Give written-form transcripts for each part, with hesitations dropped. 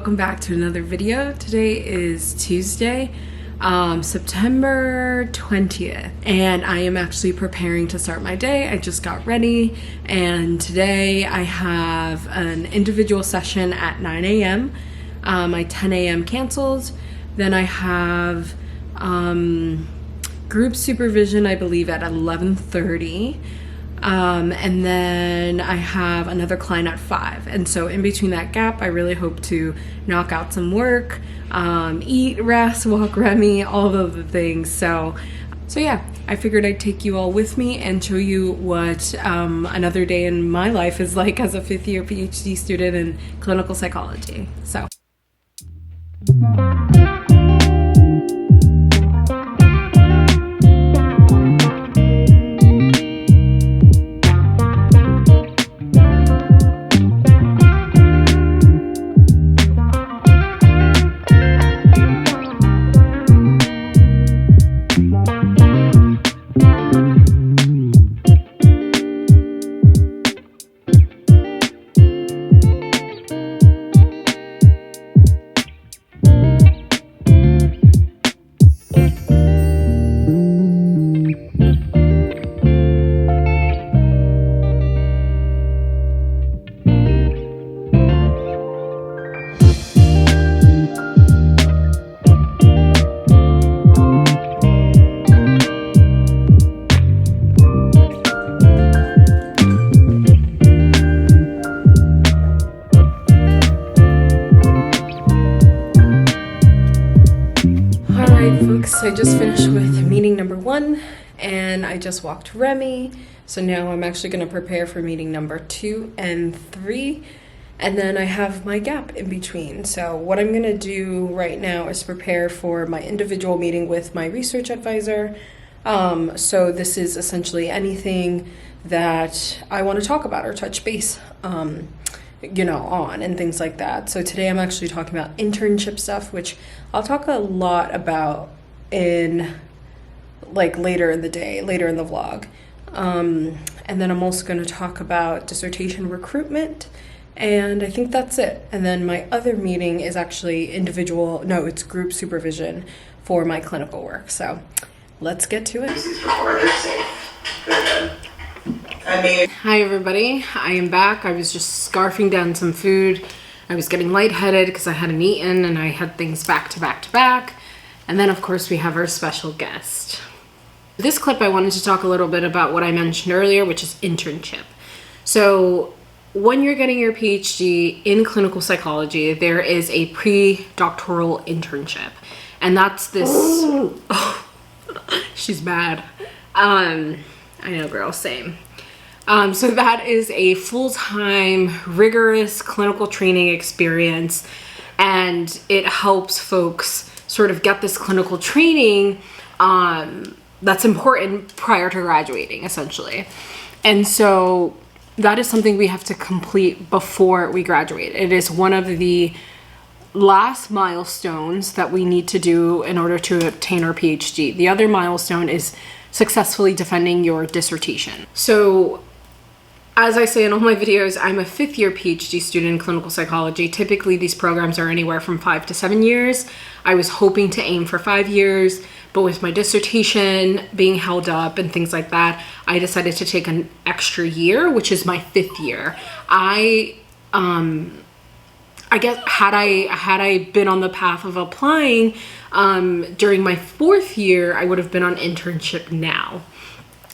welcome back to another video. Today is Tuesday, September 20th, and I am actually preparing to start my day. I just got ready, and today I have an individual session at 9 a.m. My 10 a.m. canceled. Then I have group supervision, I believe, at 11:30. And then I have another client at 5. And so in between that gap, I really hope to knock out some work, eat, rest, walk Remy, all of the things. So yeah, I figured I'd take you all with me and show you what another day in my life is like as a 5th year PhD student in clinical psychology. So. Folks, I just finished with meeting number 1 and I just walked Remy. So now I'm actually going to prepare for meeting number 2 and 3, and then I have my gap in between. So what I'm going to do right now is prepare for my individual meeting with my research advisor. So this is essentially anything that I want to talk about or touch base on and things like that. So today I'm actually talking about internship stuff, which I'll talk a lot about in later in the day, later in the vlog. And then I'm also going to talk about dissertation recruitment, and I think that's it. And then my other meeting is actually it's group supervision for my clinical work. So let's get to it. Hi everybody, I am back. I was just scarfing down some food. I was getting lightheaded because I hadn't eaten and I had things back to back to back. And then of course we have our special guest. This clip I wanted to talk a little bit about what I mentioned earlier, which is internship. So when you're getting your PhD in clinical psychology, there is a pre-doctoral internship. And that's this, oh, she's bad. I know, girl, same. So that is a full-time, rigorous clinical training experience, and it helps folks sort of get this clinical training that's important prior to graduating, essentially. And so that is something we have to complete before we graduate. It is one of the last milestones that we need to do in order to obtain our PhD. The other milestone is successfully defending your dissertation. So as I say in all my videos, I'm a 5th year PhD student in clinical psychology. Typically, these programs are anywhere from 5 to 7 years. I was hoping to aim for 5 years, but with my dissertation being held up and things like that, I decided to take an extra year, which is my 5th year. I guess had I been on the path of applying during my 4th year, I would have been on internship now,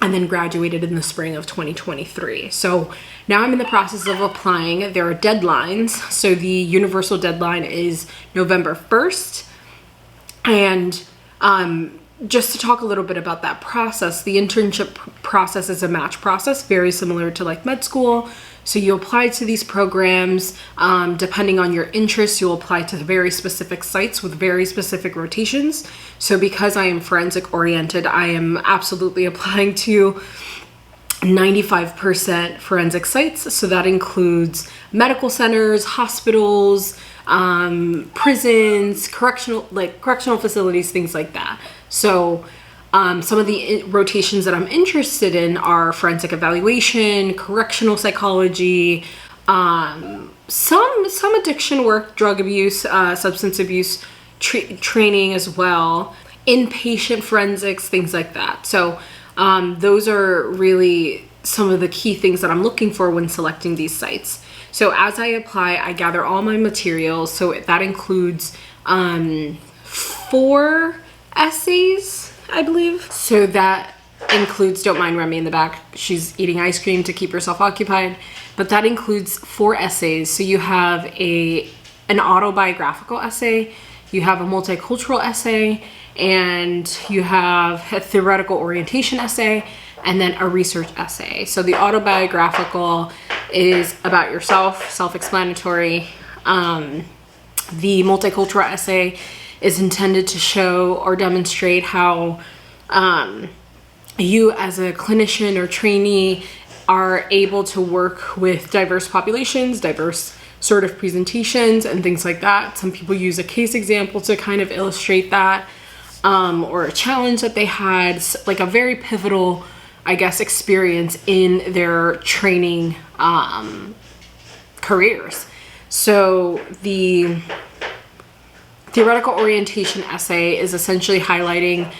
and then graduated in the spring of 2023. So now I'm in the process of applying. There are deadlines. So the universal deadline is November 1st. And just to talk a little bit about that process, the internship process is a match process, very similar to like med school. So you apply to these programs, depending on your interests, you'll apply to very specific sites with very specific rotations. So because I am forensic oriented, I am absolutely applying to 95% forensic sites. So that includes medical centers, hospitals, prisons, correctional facilities, things like that. So some of the rotations that I'm interested in are forensic evaluation, correctional psychology, some addiction work, drug abuse, substance abuse training as well, inpatient forensics, things like that. So those are really some of the key things that I'm looking for when selecting these sites. So as I apply, I gather all my materials. So that includes 4 essays, I believe. So that includes, don't mind Remy in the back, she's eating ice cream to keep herself occupied, but that includes 4 essays. So you have an autobiographical essay, you have a multicultural essay, and you have a theoretical orientation essay, and then a research essay. So the autobiographical is about yourself, self-explanatory. The multicultural essay is intended to show or demonstrate how you as a clinician or trainee are able to work with diverse populations, diverse sort of presentations and things like that. Some people use a case example to kind of illustrate that, or a challenge that they had, like a very pivotal, I guess, experience in their training careers. So the theoretical orientation essay is essentially highlighting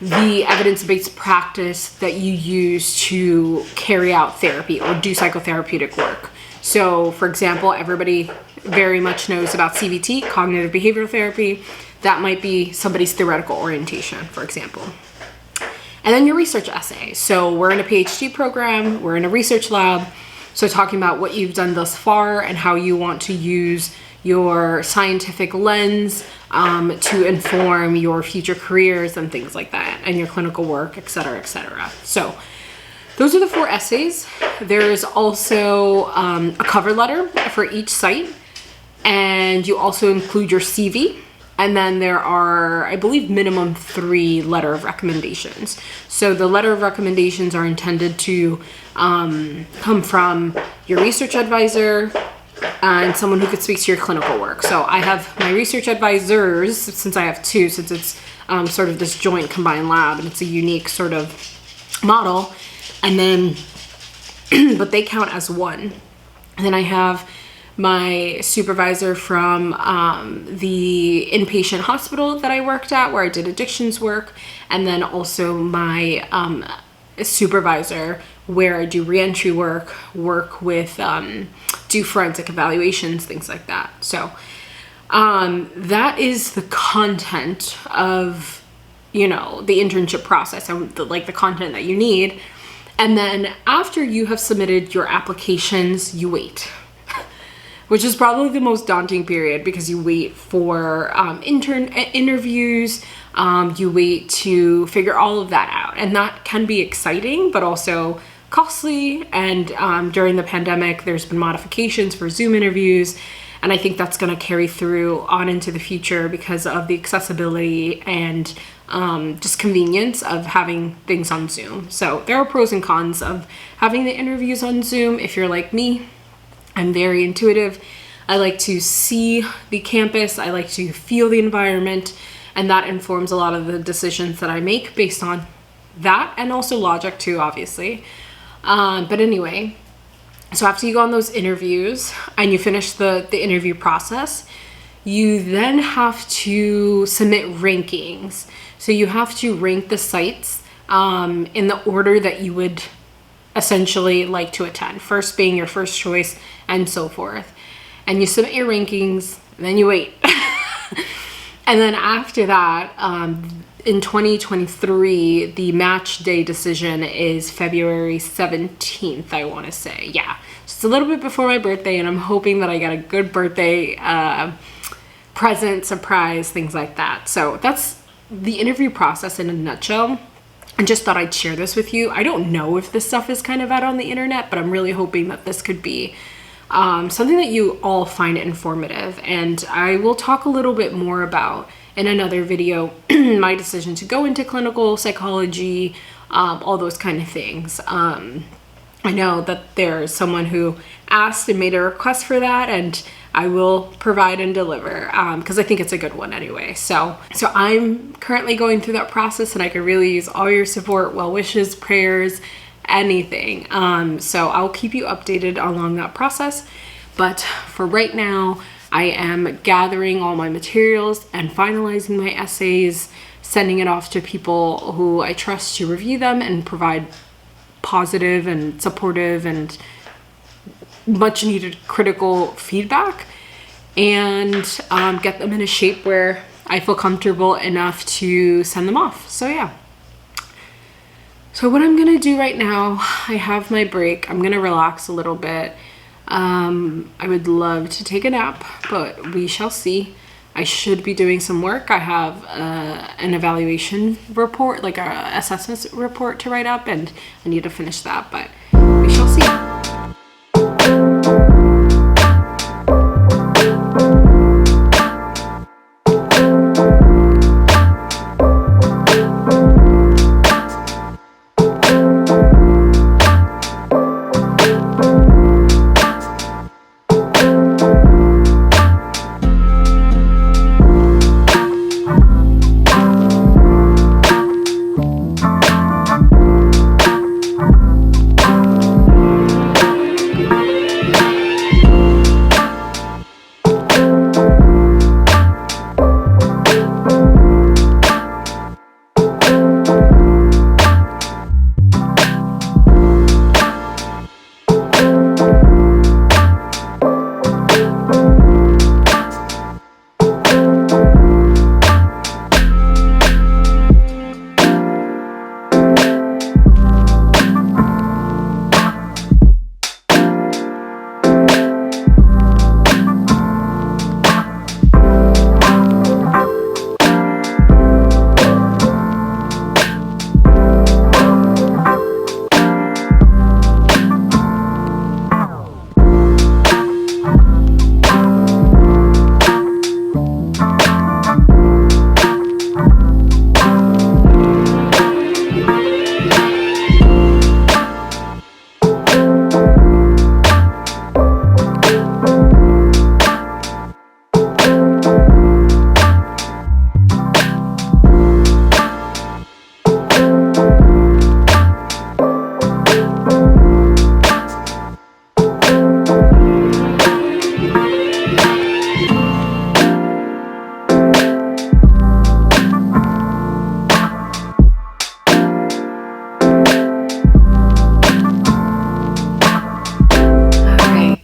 the evidence-based practice that you use to carry out therapy or do psychotherapeutic work. So, for example, everybody very much knows about CBT, cognitive behavioral therapy. That might be somebody's theoretical orientation, for example. And then your research essay. So we're in a PhD program, we're in a research lab. So talking about what you've done thus far and how you want to use your scientific lens to inform your future careers and things like that, and your clinical work, et cetera, et cetera. So those are the 4 essays. There's also a cover letter for each site, and you also include your CV. And then there are, I believe, minimum 3 letter of recommendations. So the letter of recommendations are intended to come from your research advisor and someone who could speak to your clinical work. So I have my research advisors, since I have 2, since it's sort of this joint combined lab and it's a unique sort of model. And then, but they count as 1. And then I have my supervisor from the inpatient hospital that I worked at, where I did addictions work, and then also my supervisor where I do reentry work with, do forensic evaluations, things like that. So that is the content of, the internship process, and the content that you need. And then after you have submitted your applications, you wait. Which is probably the most daunting period, because you wait for interviews, you wait to figure all of that out. And that can be exciting, but also costly. And during the pandemic, there's been modifications for Zoom interviews. And I think that's gonna carry through on into the future because of the accessibility and just convenience of having things on Zoom. So there are pros and cons of having the interviews on Zoom. If you're like me, I'm very intuitive. I like to see the campus. I like to feel the environment, and that informs a lot of the decisions that I make based on that, and also logic too, obviously. But anyway, so after you go on those interviews and you finish the interview process, you then have to submit rankings. So you have to rank the sites in the order that you would essentially like to attend, first being your first choice and so forth. And you submit your rankings, and then you wait. And then after that, in 2023, the match day decision is February 17th, I want to say. Yeah, just a little bit before my birthday, and I'm hoping that I get a good birthday present, surprise, things like that. So that's the interview process in a nutshell. I just thought I'd share this with you. I don't know if this stuff is kind of out on the internet, but I'm really hoping that this could be something that you all find informative. And I will talk a little bit more about in another video my decision to go into clinical psychology, all those kind of things. I know that there's someone who asked and made a request for that, and I will provide and deliver because I think it's a good one anyway. So I'm currently going through that process, and I could really use all your support, well wishes, prayers, anything. So I'll keep you updated along that process. But for right now, I am gathering all my materials and finalizing my essays, sending it off to people who I trust to review them and provide positive and supportive and much needed critical feedback, and get them in a shape where I feel comfortable enough to send them off. So yeah. So what I'm gonna do right now, I have my break. I'm gonna relax a little bit. I would love to take a nap, but we shall see. I should be doing some work. I have an evaluation report, like a assessment report to write up, and I need to finish that, but we shall see.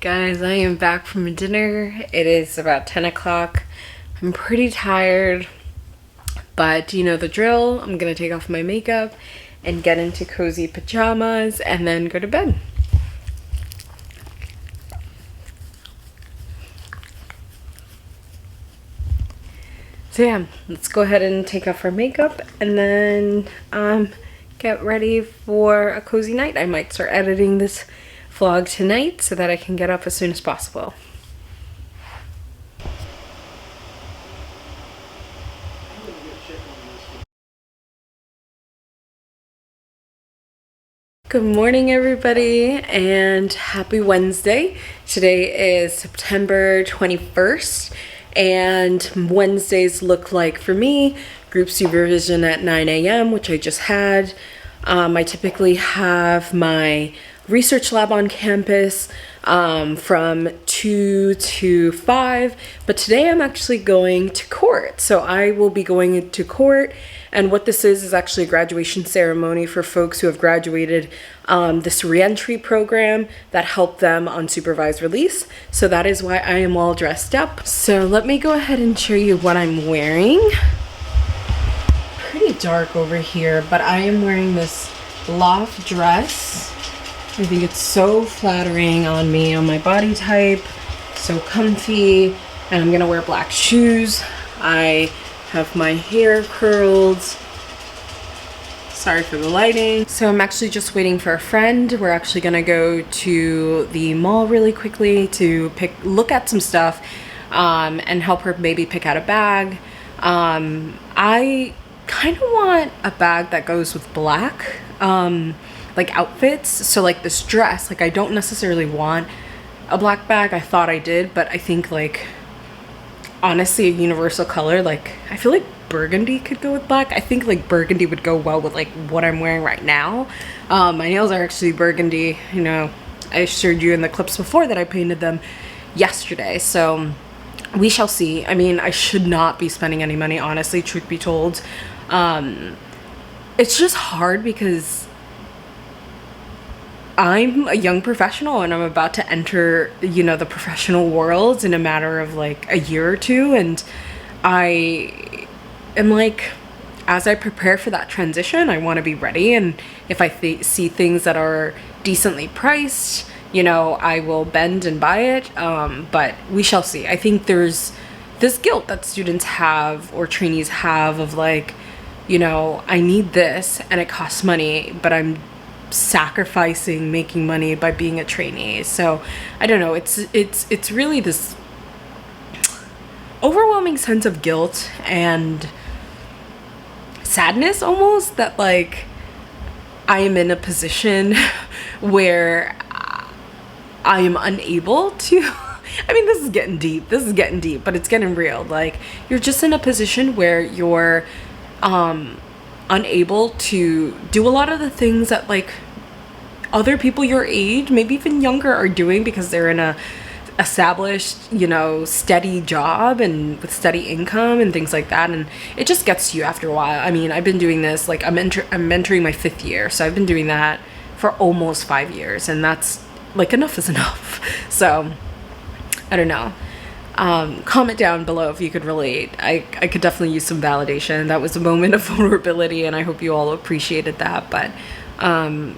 Guys, I am back from dinner. It is about 10 o'clock. I'm pretty tired, but you know the drill. I'm gonna take off my makeup and get into cozy pajamas and then go to bed. So yeah, let's go ahead and take off our makeup and then get ready for a cozy night. I might start editing this vlog tonight so that I can get up as soon as possible. Good morning, everybody, and happy Wednesday. Today is September 21st, and Wednesdays look like, for me, group supervision at 9 a.m., which I just had. I typically have my research lab on campus from 2 to 5, but today I'm actually going to court. So I will be going to court, and what this is actually a graduation ceremony for folks who have graduated this reentry program that helped them on supervised release. So that is why I am all dressed up. So let me go ahead and show you what I'm wearing. Pretty dark over here, but I am wearing this loft dress. I think it's so flattering on me, on my body type, so comfy, and I'm gonna wear black shoes. I have my hair curled. Sorry for the lighting. So I'm actually just waiting for a friend. We're actually gonna go to the mall really quickly to look at some stuff and help her maybe pick out a bag. I kind of want a bag that goes with black. Like outfits, so like this dress, like I don't necessarily want a black bag. I thought I did, but I think like honestly a universal color, like I feel like burgundy could go with black. I think like burgundy would go well with like what I'm wearing right now. My nails are actually burgundy. You know, I showed you in the clips before that I painted them yesterday. So we shall see. I mean, I should not be spending any money, honestly, truth be told. It's just hard because I'm a young professional and I'm about to enter, the professional world in a matter of like a year or two. And I am like, as I prepare for that transition, I want to be ready. And if I see things that are decently priced, I will bend and buy it. But we shall see. I think there's this guilt that students have or trainees have of like, I need this and it costs money, but I'm sacrificing making money by being a trainee. So I don't know. It's really this overwhelming sense of guilt and sadness almost that like I am in a position where I am unable to I mean, this is getting deep, but it's getting real. Like, you're just in a position where you're unable to do a lot of the things that like other people your age, maybe even younger, are doing because they're in a established, steady job and with steady income and things like that. And it just gets to you after a while. I mean, I've been doing this, like I'm mentoring my 5th year. So I've been doing that for almost 5 years, and that's like, enough is enough. So I don't know. Comment down below if you could relate. I could definitely use some validation. That was a moment of vulnerability, and I hope you all appreciated that. But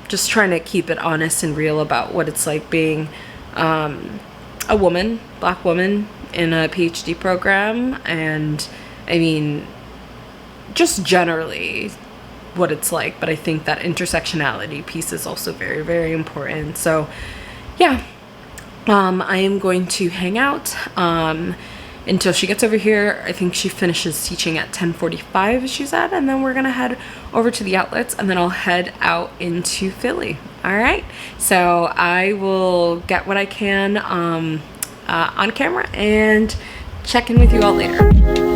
just trying to keep it honest and real about what it's like being a woman, Black woman in a PhD program. And I mean, just generally what it's like. But I think that intersectionality piece is also very, very important. So yeah. I am going to hang out until she gets over here. I think she finishes teaching at 10:45, she said, and then we're gonna head over to the outlets, and then I'll head out into Philly. All right, so I will get what I can on camera and check in with you all later.